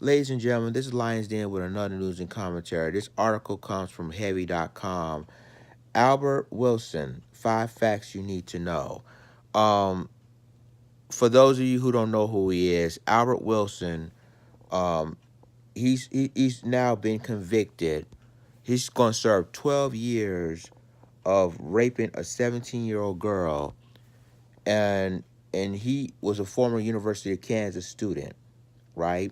Ladies and gentlemen, this is Lions Den with another news and commentary. This article comes from Heavy.com. Albert Wilson, 5 facts you need to know. Um, for those of you who don't know who he is, Albert Wilson, um, he's now been convicted. He's going to serve 12 years of raping a 17-year-old girl, and he was a former University of Kansas student, right?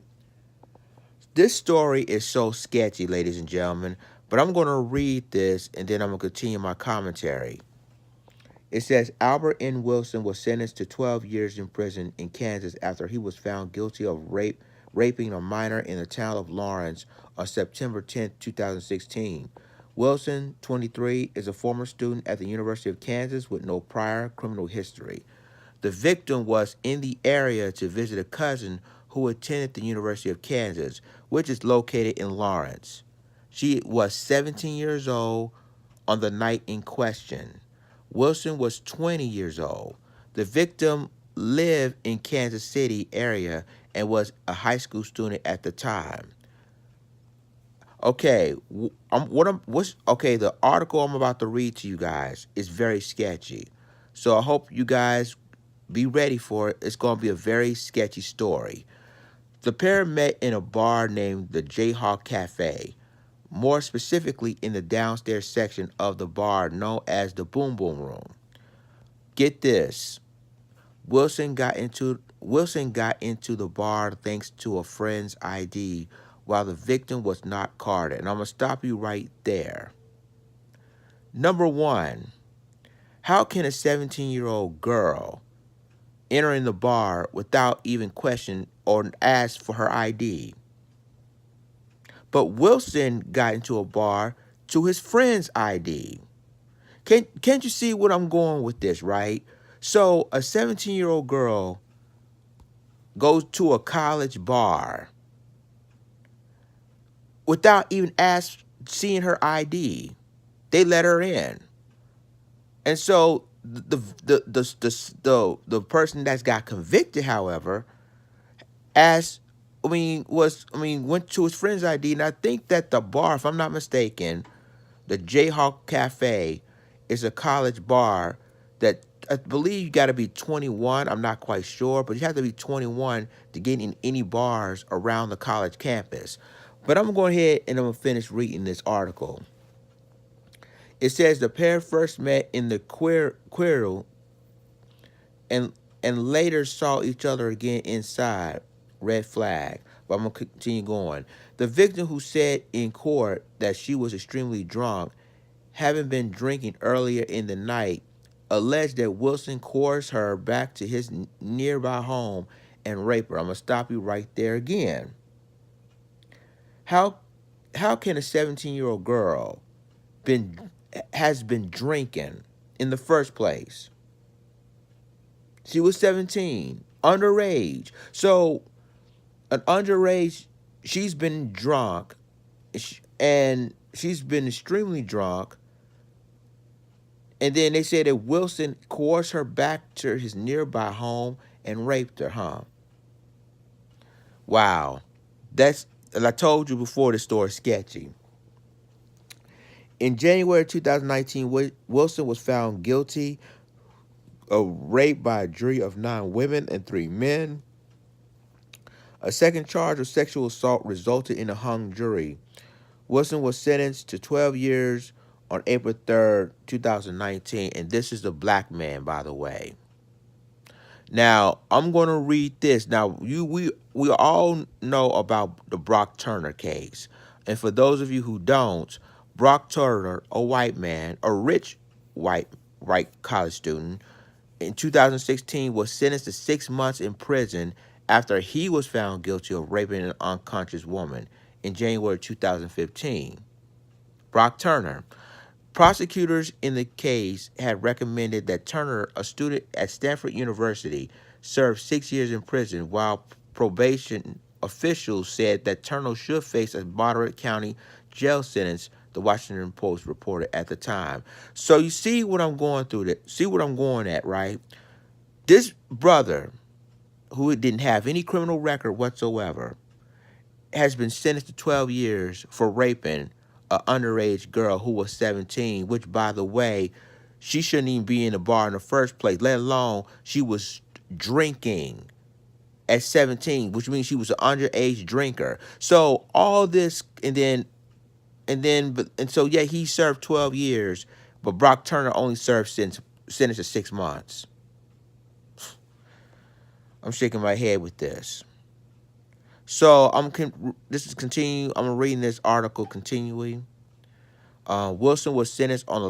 This story is so sketchy, ladies and gentlemen, but I'm going to read this and then I'm going to continue my commentary. It says Albert N. Wilson was sentenced to 12 years in prison in Kansas after he was found guilty of raping a minor in the town of Lawrence on September 10, 2016. Wilson, 23, is a former student at the University of Kansas with no prior criminal history. The victim was in the area to visit a cousin who attended the University of Kansas, which is located in Lawrence. She was 17 years old on the night in question. Wilson was 20 years old. The victim lived in Kansas City area and was a high school student at the time. Okay, the article I'm about to read to you guys is very sketchy. So I hope you guys be ready for it. It's going to be a very sketchy story. The pair met in a bar named the Jayhawk Cafe, more specifically in the downstairs section of the bar known as the Boom Boom Room. Get this. Wilson got into the bar thanks to a friend's ID while the victim was not carded. And I'm going to stop you right there. Number one, how can a 17-year-old girl enter in the bar without even question or ask for her ID? But Wilson got into a bar to his friend's ID. Can't you see what I'm going with this, right? So a 17-year-old girl goes to a college bar without even seeing her ID. They let her in. And so the person that's got convicted, however, went to his friend's ID, and I think that the bar, if I'm not mistaken, the Jayhawk Cafe is a college bar that I believe you got to be 21. I'm not quite sure, but you have to be 21 to get in any bars around the college campus. But I'm going ahead and I'm going to finish reading this article. It says the pair first met in the query and later saw each other again inside. Red flag. But I'm going to continue going. The victim, who said in court that she was extremely drunk, having been drinking earlier in the night, alleged that Wilson coerced her back to his nearby home and raped her. I'm going to stop you right there again. How can a 17-year-old girl has been drinking in the first place? She was 17, underage. So an underage, she's been drunk, and she's been extremely drunk. And then they said that Wilson coerced her back to his nearby home and raped her, huh? Wow. As I told you before, the story's sketchy. In January 2019, Wilson was found guilty of rape by a jury of 9 women and 3 men. A second charge of sexual assault resulted in a hung jury. Wilson was sentenced to 12 years on April 3rd, 2019, and this is the black man, by the way. Now, I'm going to read this. Now, we all know about the Brock Turner case. And for those of you who don't, Brock Turner, a white man, a rich white college student, in 2016 was sentenced to 6 months in prison after he was found guilty of raping an unconscious woman in January 2015. Brock Turner. Prosecutors in the case had recommended that Turner, a student at Stanford University, serve 6 years in prison, while probation officials said that Turner should face a moderate county jail sentence, the Washington Post reported at the time. So you see what I'm going through, see what I'm going at, right? This brother, who didn't have any criminal record whatsoever, has been sentenced to 12 years for raping an underage girl who was 17, which, by the way, she shouldn't even be in the bar in the first place, let alone she was drinking at 17, which means she was an underage drinker. So all this, and so yeah, he served 12 years, but Brock Turner only served sentenced to 6 months. I'm shaking my head with this. So this is continue. I'm reading this article continuing. Wilson was sentenced on the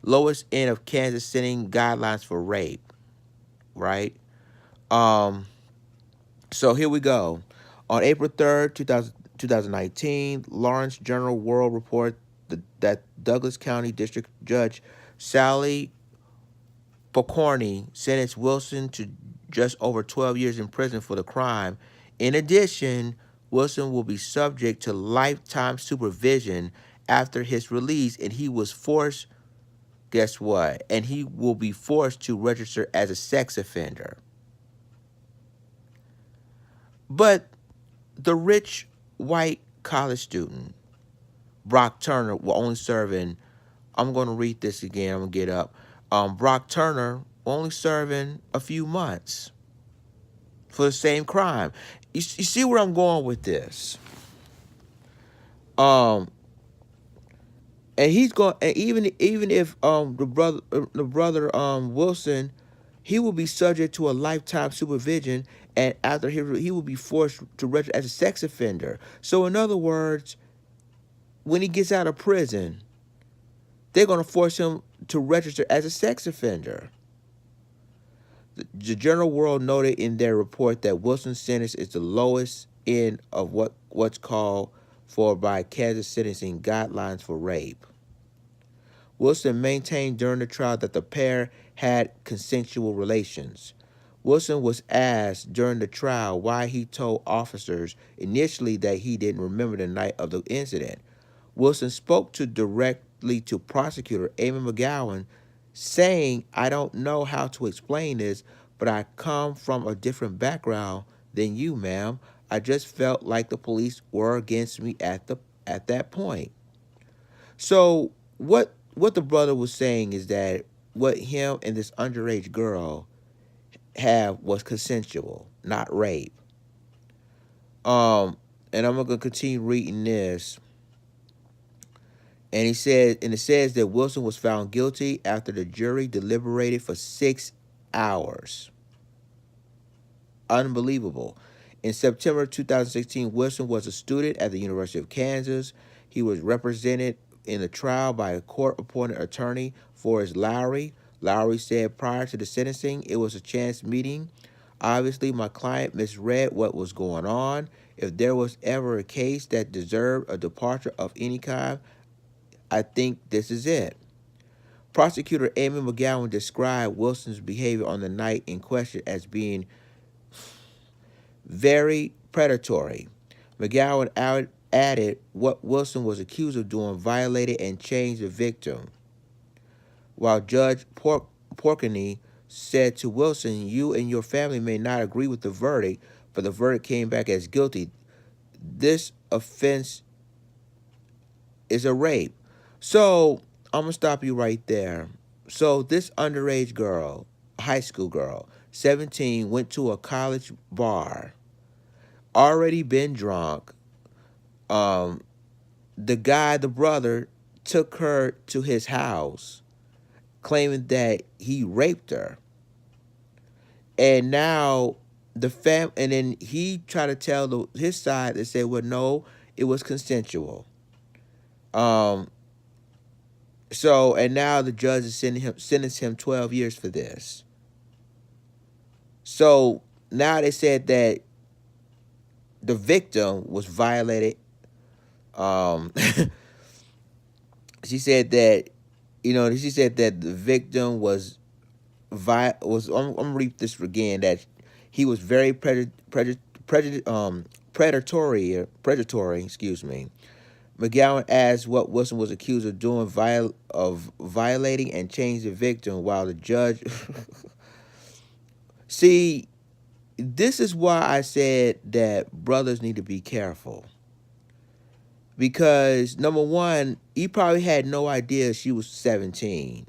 lowest end of Kansas sentencing guidelines for rape. Right. Um. So here we go. On April 3rd, 2019, Lawrence Journal World report that Douglas County District Judge Sally Pokorny sentenced Wilson to just over 12 years in prison for the crime. In addition, Wilson will be subject to lifetime supervision after his release, and he was forced, guess what? And he will be forced to register as a sex offender. But the rich white college student, Brock Turner, will only serving, I'm going to read this again, I'm going to get up. Brock Turner only serving a few months for the same crime. You see where I'm going with this? Um, and he's going, and even if the brother Wilson, he will be subject to a lifetime supervision, and after he will be forced to register as a sex offender. So in other words, when he gets out of prison, they're going to force him to register as a sex offender. The Journal World noted in their report that Wilson's sentence is the lowest end of what's called for by Kansas sentencing guidelines for rape. Wilson maintained during the trial that the pair had consensual relations. Wilson was asked during the trial why he told officers initially that he didn't remember the night of the incident. Wilson spoke directly to prosecutor Amy McGowan, saying, "I don't know how to explain this, but I come from a different background than you, ma'am. I just felt like the police were against me at that point." So what the brother was saying is that what him and this underage girl have was consensual, not rape. Um, and I'm gonna continue reading this. And it says that Wilson was found guilty after the jury deliberated for 6 hours. Unbelievable. In September 2016, Wilson was a student at the University of Kansas. He was represented in the trial by a court-appointed attorney, Forrest Lowry. Lowry said prior to the sentencing, it was a chance meeting. Obviously, my client misread what was going on. If there was ever a case that deserved a departure of any kind, I think this is it. Prosecutor Amy McGowan described Wilson's behavior on the night in question as being very predatory. McGowan added what Wilson was accused of doing violated and changed the victim. While Judge Porkney said to Wilson, "You and your family may not agree with the verdict, but the verdict came back as guilty. This offense is a rape." So I'm gonna stop you right there. So this underage girl, high school girl, 17, went to a college bar, already been drunk. Um, the brother, took her to his house, claiming that he raped her. And now and then he tried to tell his side and say, well, no, it was consensual. Um, So, and now the judge is sentenced him 12 years for this. So now they said that the victim was violated. Um, she said that, she said that the victim was, I'm gonna read this again, that he was very predatory, excuse me. McGowan asked what Wilson was accused of doing, violating and changed the victim, while the judge see this is why I said that brothers need to be careful. Because number one, he probably had no idea she was 17.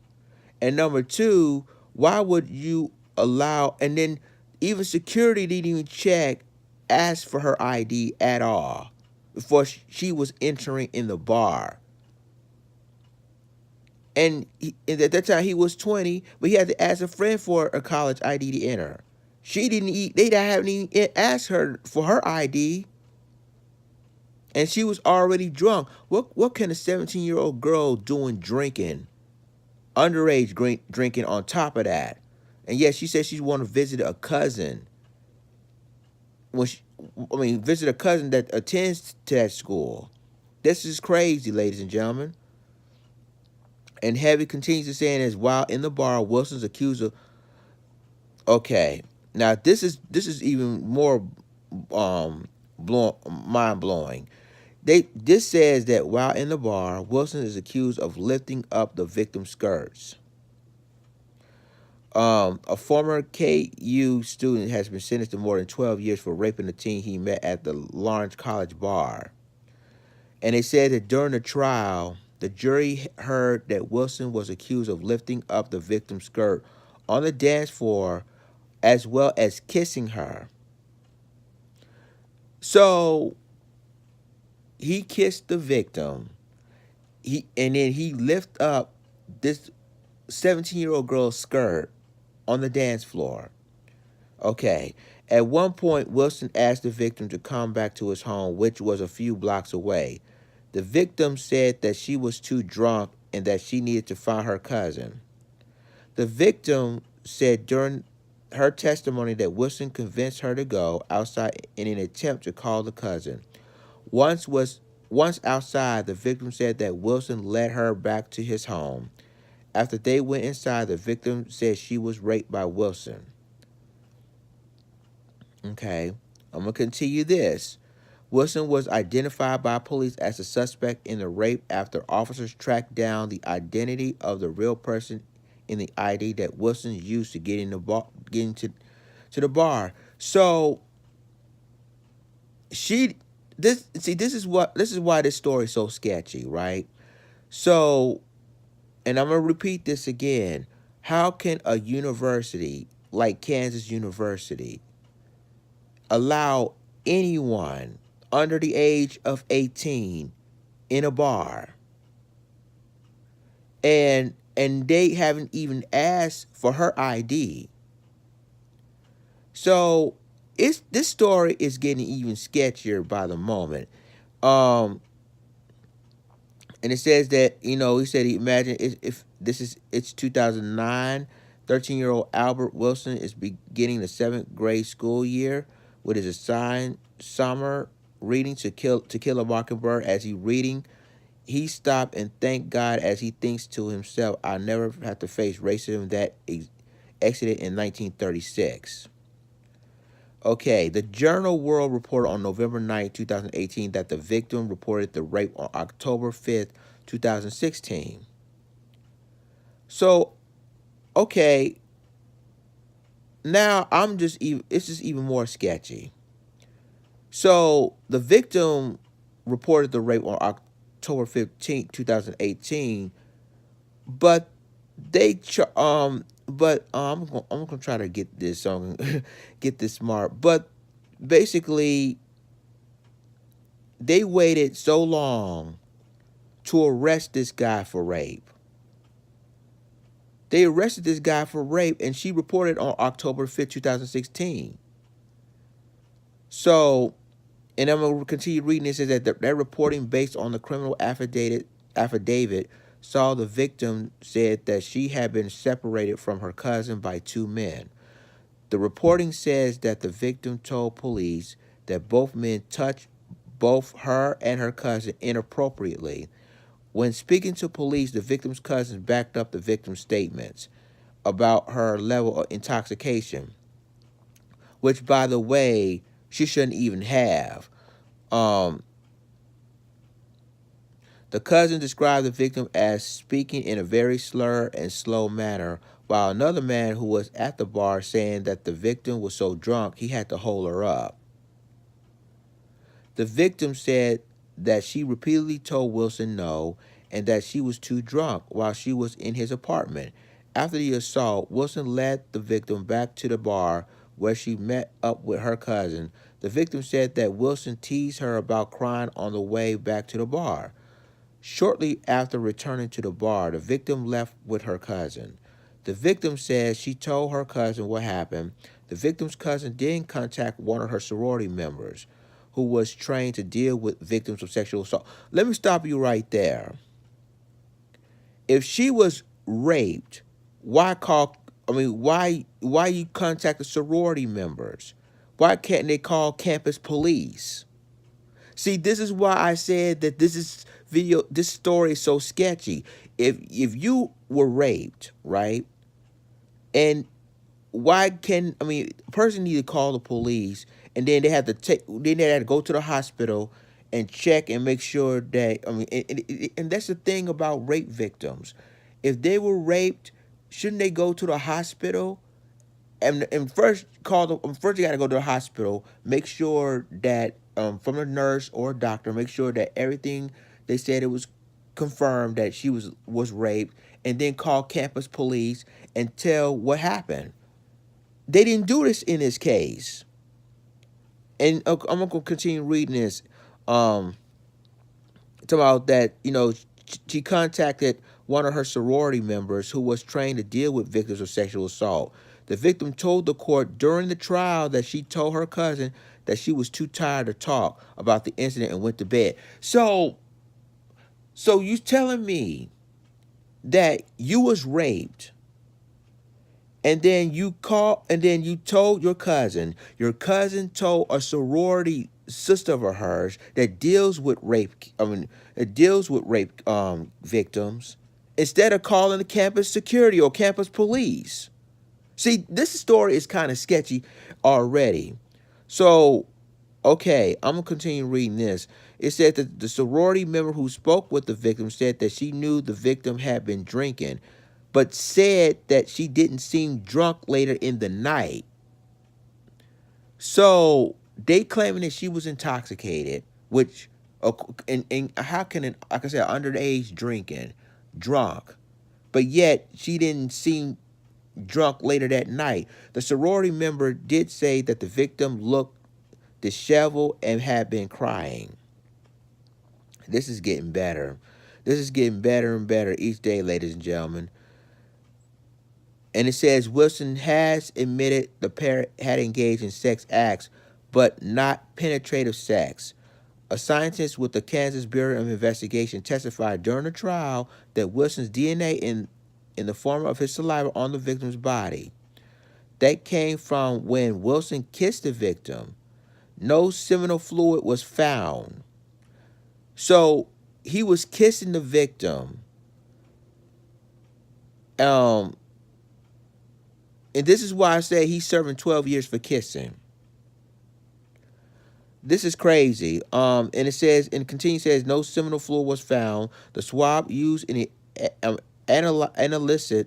And number two, why would you allow, and then even security didn't even check, ask for her ID at all before she was entering in the bar. And at that time he was 20, but he had to ask a friend for a college ID to enter. She didn't eat, they haven't even asked her for her ID. And she was already drunk. What can a 17-year-old girl doing drinking? Underage drinking on top of that. And yes, she said she wanted to visit a cousin. When she, visit a cousin that attends to that school. This is crazy, ladies and gentlemen. And Heavy continues to say, as while in the bar, Wilson's accused of. Okay, now this is even more mind blowing. This says that while in the bar, Wilson is accused of lifting up the victim's skirts. A former KU student has been sentenced to more than 12 years for raping a teen he met at the Lawrence College bar. And it said that during the trial, the jury heard that Wilson was accused of lifting up the victim's skirt on the dance floor as well as kissing her. So he kissed the victim. And then he lifted up this 17-year-old girl's skirt on the dance floor. Okay. At one point, Wilson asked the victim to come back to his home, which was a few blocks away. The victim said that she was too drunk and that she needed to find her cousin. The victim said during her testimony that Wilson convinced her to go outside in an attempt to call the cousin. Once outside, the victim said that Wilson led her back to his home. After they went inside, the victim said she was raped by Wilson. Okay, I'm going to continue this. Wilson was identified by police as a suspect in the rape after officers tracked down the identity of the real person in the ID that Wilson used to get into the bar. So this is why this story is so sketchy, right? So, and I'm gonna repeat this again. How can a university like Kansas University allow anyone under the age of 18 in a bar, and they haven't even asked for her ID? So this story is getting even sketchier by the moment. And it says that, he said he imagined if it's 2009, 13-year-old Albert Wilson is beginning the 7th grade school year with his assigned summer reading to kill a mockingbird. As he stopped and thanked God as he thinks to himself, "I never have to face racism that exited in 1936. Okay, the Journal World reported on November 9, 2018 that the victim reported the rape on October 5th, 2016. So, okay, now it's just even more sketchy. So, the victim reported the rape on October 15th, 2018, but I'm gonna try to get this get this smart. But basically, they waited so long to arrest this guy for rape. They arrested this guy for rape, and she reported on October 5th, 2016. So, and I'm gonna continue reading. It says that their reporting based on the criminal affidavit saw the victim said that she had been separated from her cousin by 2 men. The reporting says that the victim told police that both men touched both her and her cousin inappropriately. When speaking to police, the victim's cousin backed up the victim's statements about her level of intoxication, which, by the way, she shouldn't even have. The cousin described the victim as speaking in a very slurred and slow manner while another man who was at the bar saying that the victim was so drunk he had to hold her up. The victim said that she repeatedly told Wilson no and that she was too drunk while she was in his apartment. After the assault, Wilson led the victim back to the bar where she met up with her cousin. The victim said that Wilson teased her about crying on the way back to the bar. Shortly after returning to the bar, the victim left with her cousin. The victim says she told her cousin what happened. The victim's cousin then contacted one of her sorority members who was trained to deal with victims of sexual assault. Let me stop you right there. If she was raped, why call why you contact the sorority members? Why can't they call campus police? See, this is why I said that this story is so sketchy. If you were raped, right? And why can a person need to call the police and then they have to go to the hospital and check and make sure that and that's the thing about rape victims. If they were raped, shouldn't they go to the hospital and first you got to go to the hospital, make sure that from a nurse or a doctor, make sure that everything they said it was confirmed that she was raped, and then call campus police and tell what happened. They didn't do this in this case. And I'm gonna continue reading this. It's about that, she contacted one of her sorority members who was trained to deal with victims of sexual assault. The victim told the court during the trial that she told her cousin that she was too tired to talk about the incident and went to bed. So you telling me that you was raped and then you told your cousin. Your cousin told a sorority sister of hers that deals with rape. It deals with rape victims. Instead of calling the campus security or campus police. See, this story is kind of sketchy already. So, okay, I'm gonna continue reading this. It said that the sorority member who spoke with the victim said that she knew the victim had been drinking, but said that she didn't seem drunk later in the night. So they claiming that she was intoxicated, which and how can like I said, underage drinking, drunk, but yet she didn't seem drunk later that night. The sorority member did say that the victim looked disheveled and had been crying. This is getting better. This is getting better and better each day, ladies and gentlemen. And it says Wilson has admitted the pair had engaged in sex acts, but not penetrative sex. A scientist with the Kansas Bureau of Investigation testified during the trial that Wilson's DNA in the form of his saliva on the victim's body that came from when Wilson kissed the victim. No seminal fluid was found. So he was kissing the victim. And this is why I say he's serving 12 years for kissing. This is crazy. And it says, and continues says, no seminal fluid was found. The swab used in the analysis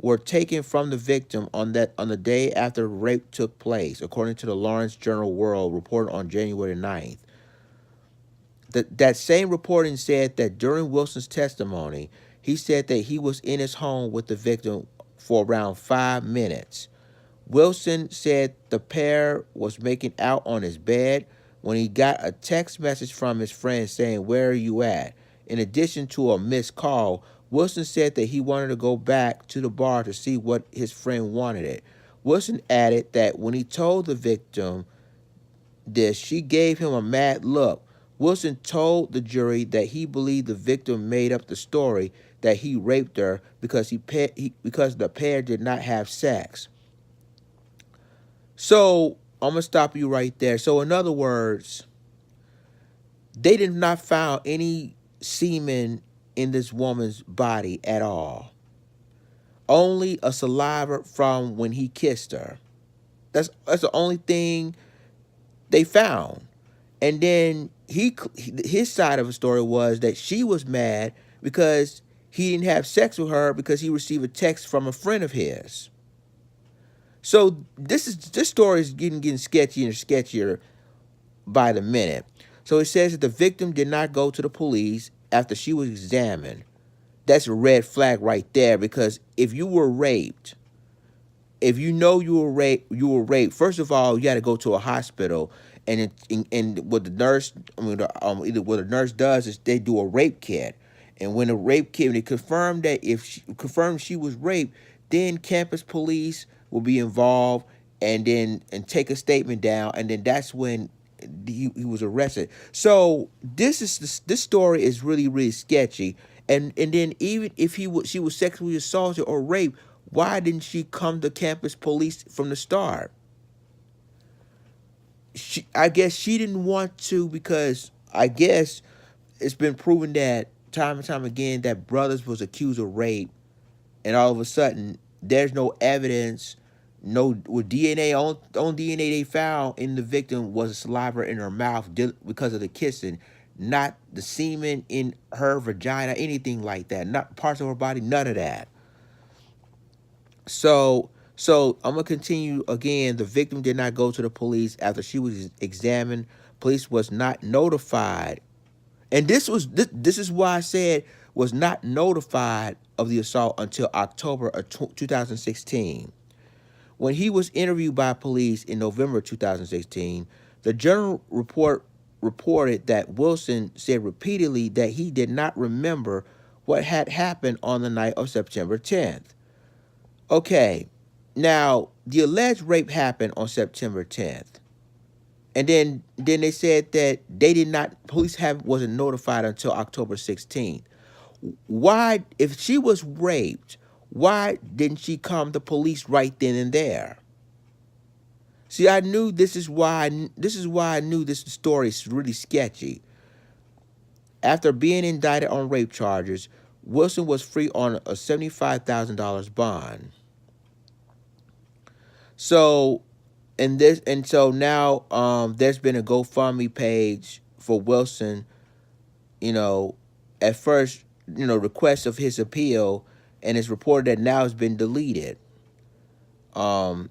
were taken from the victim on the day after rape took place, according to the Lawrence Journal World reported on January 9th. That same reporting said that during Wilson's testimony, he said that he was in his home with the victim for around 5 minutes. Wilson said the pair was making out on his bed when he got a text message from his friend saying, "Where are you at?" In addition to a missed call, Wilson said that he wanted to go back to the bar to see what his friend wanted it. Wilson added that when he told the victim this, she gave him a mad look. Wilson told the jury that he believed the victim made up the story that he raped her because because the pair did not have sex. So I'm gonna stop you right there. So in other words, they did not found any semen in this woman's body at all. Only a saliva from when he kissed her. That's the only thing they found. And then his side of the story was that she was mad because he didn't have sex with her because he received a text from a friend of his. So this story is getting sketchier and sketchier by the minute. So it says that the victim did not go to the police after she was examined. That's a red flag right there, because if you were raped, if you know you were raped. First of all, you got to go to a hospital, and what the nurse, either what a nurse does is they do a rape kit, and when a rape kit, when they confirm that if she confirmed she was raped, then campus police will be involved, and take a statement down, and then that's when he was arrested. So this story is really sketchy, and then even if she was sexually assaulted or raped, why didn't she come to campus police from the start? I guess she didn't want to, because I guess it's been proven that time and time again that brothers was accused of rape, and all of a sudden there's no evidence, no with DNA on DNA they found in the victim was saliva in her mouth because of the kissing, not the semen in her vagina, anything like that, not parts of her body, none of that. So I'm gonna continue again. The victim did not go to the police after she was examined. Police was not notified, and this is why I said was not notified of the assault until October of 2016. When he was interviewed by police in November 2016, the Journal reported that Wilson said repeatedly that he did not remember what had happened on the night of September 10th. Okay, now the alleged rape happened on September 10th. And then they said that they did not police have wasn't notified until October 16th. Why, if she was raped, why didn't she come to police right then and there? See, I knew this is why I knew this story is really sketchy. After being indicted on rape charges, Wilson was free on a $75,000 bond. So so now there's been a GoFundMe page for Wilson, you know, at first, request of his appeal, and it's reported that now it's been deleted. So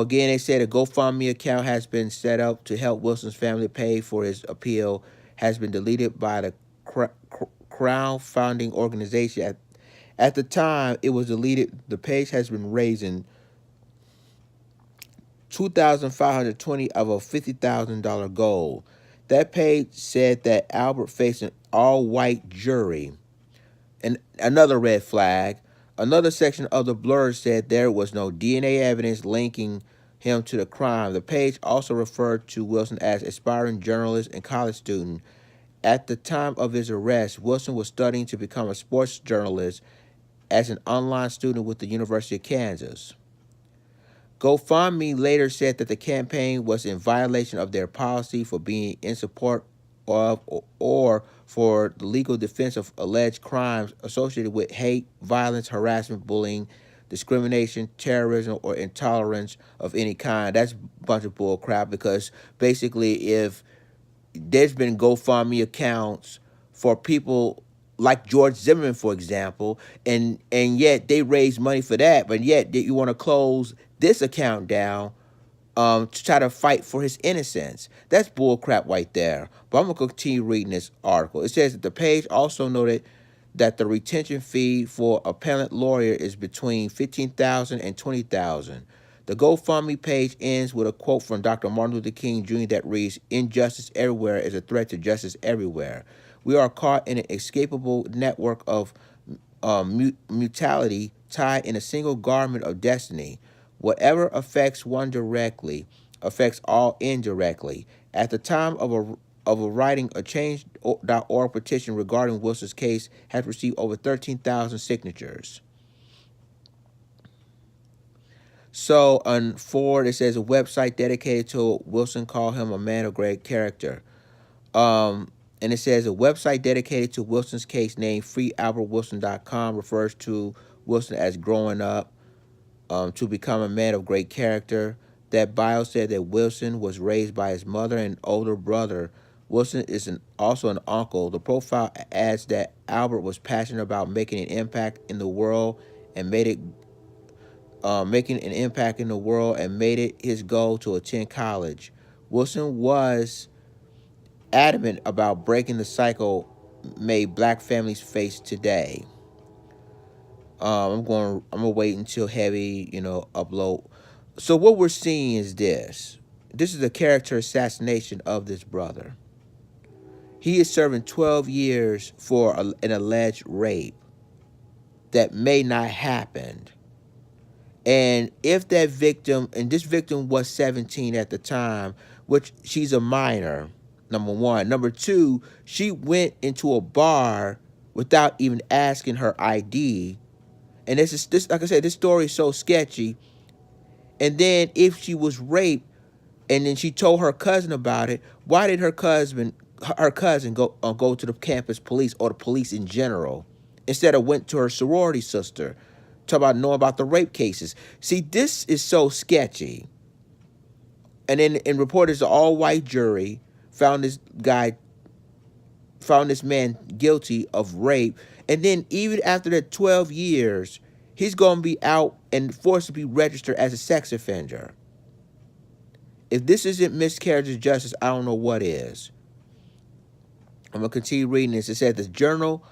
again, they said a GoFundMe account has been set up to help Wilson's family pay for his appeal, has been deleted by the crowdfunding organization. At the time it was deleted, the page has been raising 2,520 of a $50,000 goal. That page said that Albert faced an all-white jury. And another red flag. Another section of the blur said there was no DNA evidence linking him to the crime. The page also referred to Wilson as aspiring journalist and college student. At the time of his arrest, Wilson was studying to become a sports journalist as an online student with the University of Kansas. GoFundMe later said that the campaign was in violation of their policy for being in support of or for the legal defense of alleged crimes associated with hate, violence, harassment, bullying, discrimination, terrorism, or intolerance of any kind. That's a bunch of bull crap, because basically if there's been GoFundMe accounts for people like George Zimmerman, for example, and yet they raise money for that, but yet you want to close this account down to try to fight for his innocence. That's bull crap right there. But I'm going to continue reading this article. It says that the page also noted that the retention fee for appellant lawyer is between $15,000 and $20,000. The GoFundMe page ends with a quote from Dr. Martin Luther King Jr. that reads, "Injustice everywhere is a threat to justice everywhere. We are caught in an inescapable network of mutuality tied in a single garment of destiny. Whatever affects one directly affects all indirectly." At the time of a writing, a Change.org petition regarding Wilson's case has received over 13,000 signatures. So on Ford, it says a website dedicated to Wilson called him a man of great character. And it says a website dedicated to Wilson's case named freealbertwilson.com refers to Wilson as growing up to become a man of great character. That bio said that Wilson was raised by his mother and older brother Wilson is also an uncle. The profile adds that Albert was passionate about making an impact in the world and made it his goal to attend college. Wilson was adamant about breaking the cycle made black families face today. I'm gonna wait until heavy, upload. So what we're seeing is this. This is a character assassination of this brother. He is serving 12 years for an alleged rape that may not happen. And if that victim, and this victim was 17 at the time, which she's a minor, number one. Number two, she went into a bar without even asking her ID. And this like I said, this story is so sketchy. And then if she was raped and then she told her cousin about it, why did her cousin go to the campus police or the police in general instead of went to her sorority sister? Talk about knowing about the rape cases. See, this is so sketchy. And then in reporters, the all-white jury found this guy, found this man guilty of rape. And then even after that 12 years, he's going to be out and forced to be registered as a sex offender. If this isn't miscarriage of justice, I don't know what is. I'm going to continue reading this. It said the Journal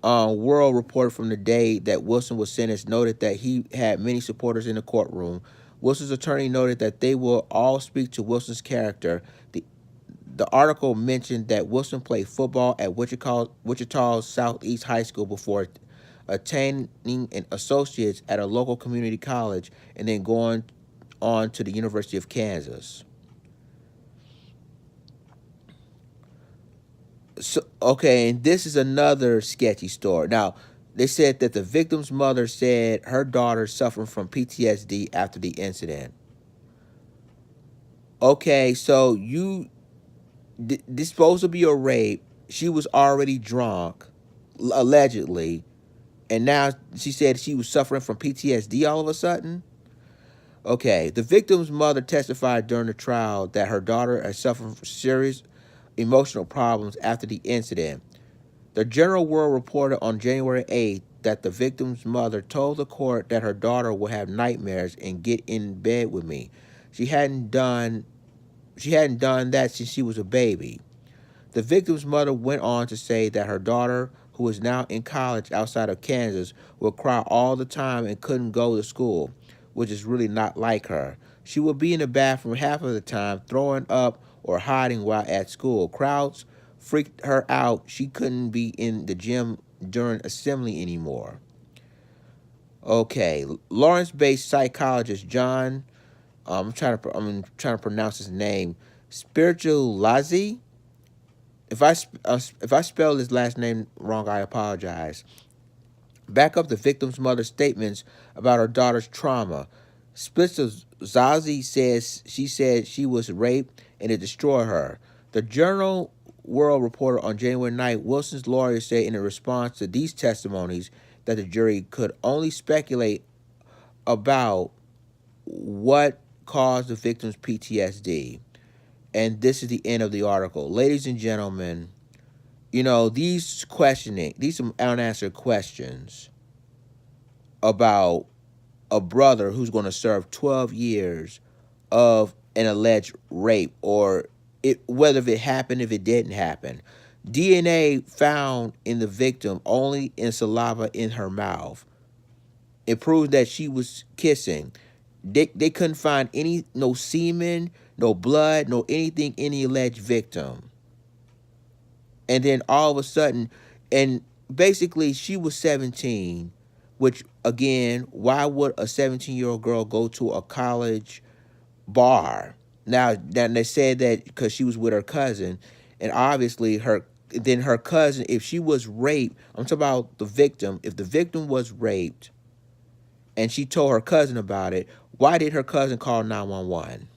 World report from the day that Wilson was sentenced noted that he had many supporters in the courtroom. Wilson's attorney noted that they will all speak to Wilson's character. The article mentioned that Wilson played football at Wichita Southeast High School before attaining an associate's at a local community college and then going on to the University of Kansas. So, okay, and this is another sketchy story. Now, they said that the victim's mother said her daughter suffered from PTSD after the incident. Okay, so this supposed to be a rape. She was already drunk, allegedly, and now she said she was suffering from PTSD all of a sudden. Okay, the victim's mother testified during the trial that her daughter had suffered from serious emotional problems after the incident. The Journal World reported on January 8th that the victim's mother told the court that her daughter would have nightmares and get in bed with me. She hadn't done that since she was a baby. The victim's mother went on to say that her daughter, who is now in college outside of Kansas, would cry all the time and couldn't go to school, which is really not like her. She would be in the bathroom half of the time, throwing up or hiding while at school. Crowds freaked her out. She couldn't be in the gym during assembly anymore. Okay, Lawrence-based psychologist John, I'm trying to pronounce his name, Spiritualizzi. If I spell his last name wrong, I apologize. Back up the victim's mother's statements about her daughter's trauma. Spitzer-Zazi says she said she was raped and it destroyed her. The Journal World reported on January 9th, Wilson's lawyer said in a response to these testimonies that the jury could only speculate about what caused the victim's PTSD. And this is the end of the article. Ladies and gentlemen, these some unanswered questions about a brother who's going to serve 12 years of an alleged rape, or whether it happened, if it didn't happen. DNA found in the victim only in saliva in her mouth. It proves that she was kissing. They couldn't find no semen, no blood, no anything in the alleged victim. And then all of a sudden, and basically she was 17, which again, why would a 17-year-old girl go to a college bar? Now they said that because she was with her cousin, and obviously her cousin, if she was raped, I'm talking about the victim, if the victim was raped and she told her cousin about it, why did her cousin call 911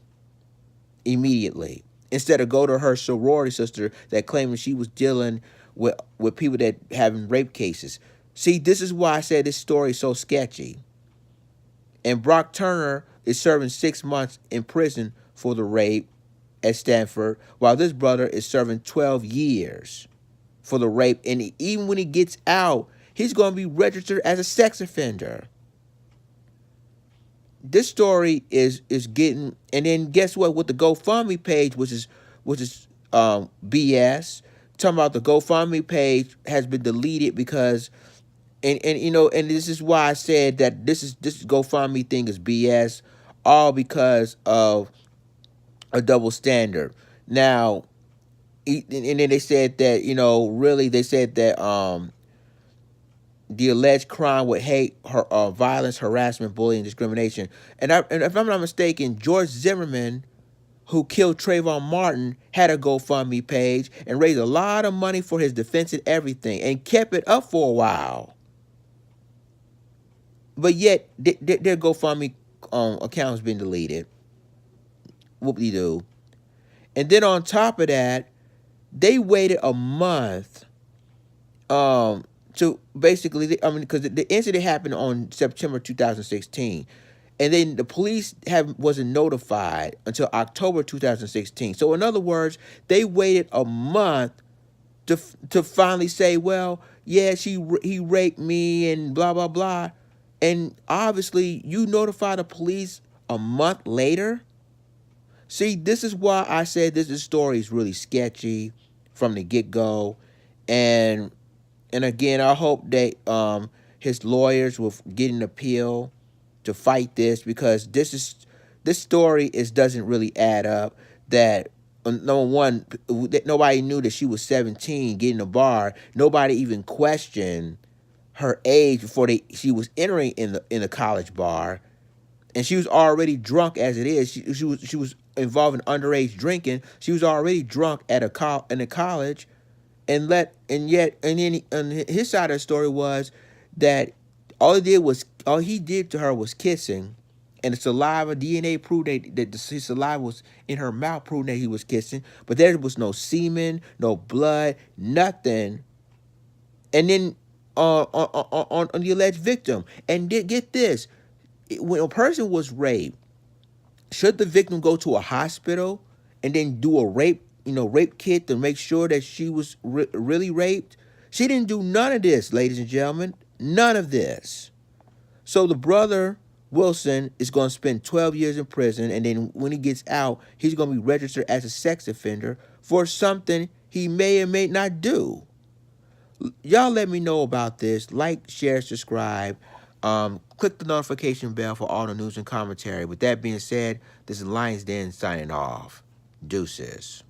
immediately instead of go to her sorority sister that claimed she was dealing with people that having rape cases? See, this is why I said this story is so sketchy. And Brock Turner is serving 6 months in prison for the rape. at Stanford, while this brother is serving 12 years for the rape. And even when he gets out, he's going to be registered as a sex offender. This story is getting, and then guess what? With the GoFundMe page, which is BS. Talking about the GoFundMe page has been deleted because, and you know, and this is why I said that this GoFundMe thing is BS, all because of a double standard. Now, and then they said that, you know, really they said that the alleged crime with hate, violence, harassment, bullying, discrimination. And if I'm not mistaken, George Zimmerman, who killed Trayvon Martin, had a GoFundMe page and raised a lot of money for his defense and everything, and kept it up for a while. But yet, their GoFundMe account has been deleted. Whoop-de-doo. And then on top of that, they waited a month to basically, I mean, because the incident happened on September 2016, and then the police wasn't notified until October 2016. So in other words, they waited a month to finally say, well, yeah, he raped me and blah blah blah, and obviously you notify the police a month later. See, this is why I said this story is really sketchy from the get go, and again, I hope that his lawyers will get an appeal to fight this, because this story doesn't really add up. That number one, that nobody knew that she was 17 getting a bar. Nobody even questioned her age before she was entering in the college bar, and she was already drunk as it is. She was involved in underage drinking. She was already drunk in a college, and then his side of the story was that all he did to her was kissing, and the saliva DNA proved that his saliva was in her mouth, proving that he was kissing, but there was no semen, no blood, nothing. And then on the alleged victim, and get this, when a person was raped, should the victim go to a hospital and then do a rape kit to make sure that she was really raped? She didn't do none of this, ladies and gentlemen. None of this. So the brother, Wilson, is going to spend 12 years in prison, and then when he gets out, he's going to be registered as a sex offender for something he may or may not do. Y'all let me know about this. Like, share, subscribe. Click the notification bell for all the news and commentary. With that being said, this is Lions Den signing off. Deuces.